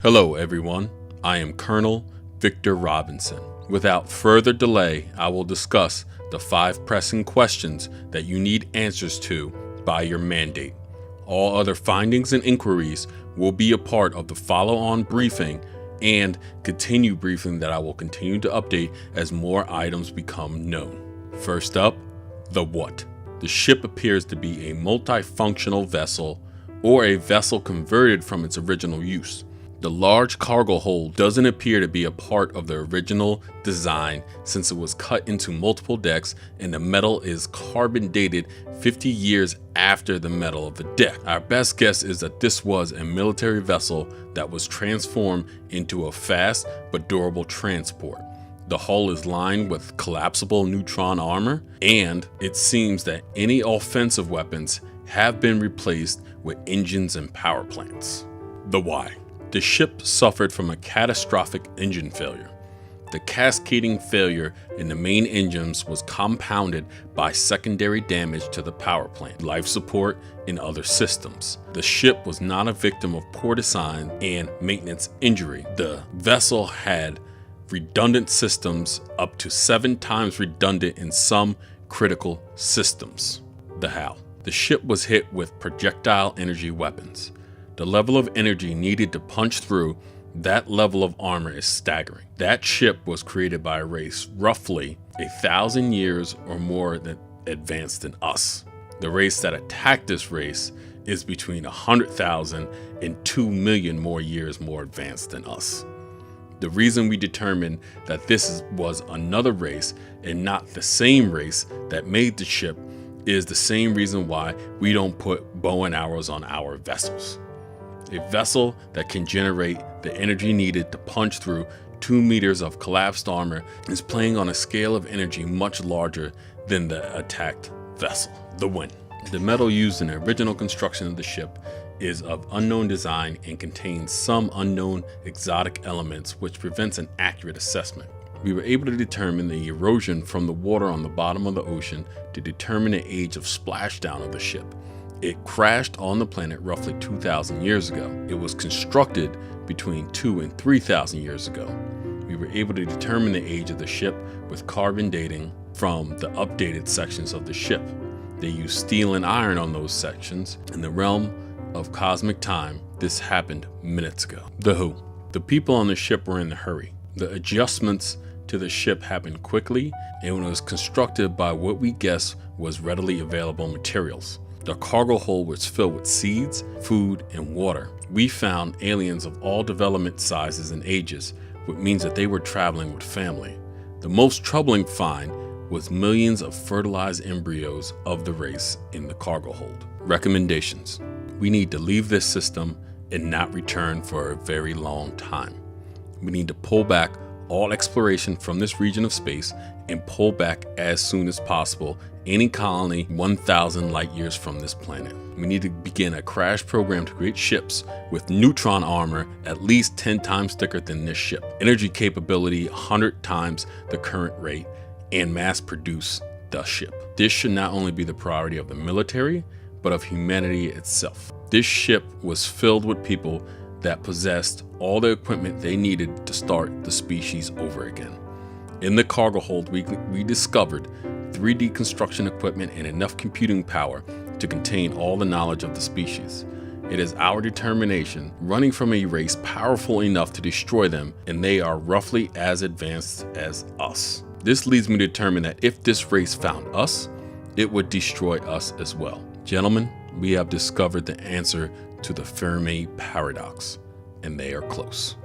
Hello everyone, I am Colonel Victor Robinson. Without further delay, I will discuss the 5 pressing questions that you need answers to by your mandate. All other findings and inquiries will be a part of the follow-on briefing and continue briefing that I will continue to update as more items become known. First up, the what. The ship appears to be a multifunctional vessel or a vessel converted from its original use. The large cargo hold doesn't appear to be a part of the original design since it was cut into multiple decks and the metal is carbon dated 50 years after the metal of the deck. Our best guess is that this was a military vessel that was transformed into a fast but durable transport. The hull is lined with collapsible neutron armor, and it seems that any offensive weapons have been replaced with engines and power plants. The why. The ship suffered from a catastrophic engine failure. The cascading failure in the main engines was compounded by secondary damage to the power plant, life support, and other systems. The ship was not a victim of poor design and maintenance injury. The vessel had redundant systems up to 7 times redundant in some critical systems. The how. The ship was hit with projectile energy weapons. The level of energy needed to punch through that level of armor is staggering. That ship was created by a race roughly 1,000 years or more advanced than us. The race that attacked this race is between 100,000 and 2 million more years more advanced than us. The reason we determined that this was another race and not the same race that made the ship is the same reason why we don't put bow and arrows on our vessels. A vessel that can generate the energy needed to punch through 2 meters of collapsed armor is playing on a scale of energy much larger than the attacked vessel. The when. The metal used in the original construction of the ship is of unknown design and contains some unknown exotic elements which prevents an accurate assessment. We were able to determine the erosion from the water on the bottom of the ocean to determine the age of splashdown of the ship. It crashed on the planet roughly 2,000 years ago. It was constructed between 2 and 3,000 years ago. We were able to determine the age of the ship with carbon dating from the updated sections of the ship. They used steel and iron on those sections. In the realm of cosmic time, this happened minutes ago. The who. The people on the ship were in a hurry. The adjustments to the ship happened quickly and it was constructed by what we guess was readily available materials. The cargo hold was filled with seeds, food, and water. We found aliens of all development sizes and ages, which means that they were traveling with family. The most troubling find was millions of fertilized embryos of the race in the cargo hold. Recommendations. We need to leave this system and not return for a very long time. We need to pull back all exploration from this region of space and pull back as soon as possible any colony 1,000 light years from this planet. We need to begin a crash program to create ships with neutron armor at least 10 times thicker than this ship, energy capability 100 times the current rate, and mass produce the ship. This should not only be the priority of the military, but of humanity itself. This ship was filled with people that possessed all the equipment they needed to start the species over again. In the cargo hold, we discovered 3D construction equipment and enough computing power to contain all the knowledge of the species. It is our determination, running from a race powerful enough to destroy them, and they are roughly as advanced as us. This leads me to determine that if this race found us, it would destroy us as well. Gentlemen, we have discovered the answer to the Fermi paradox, and they are close.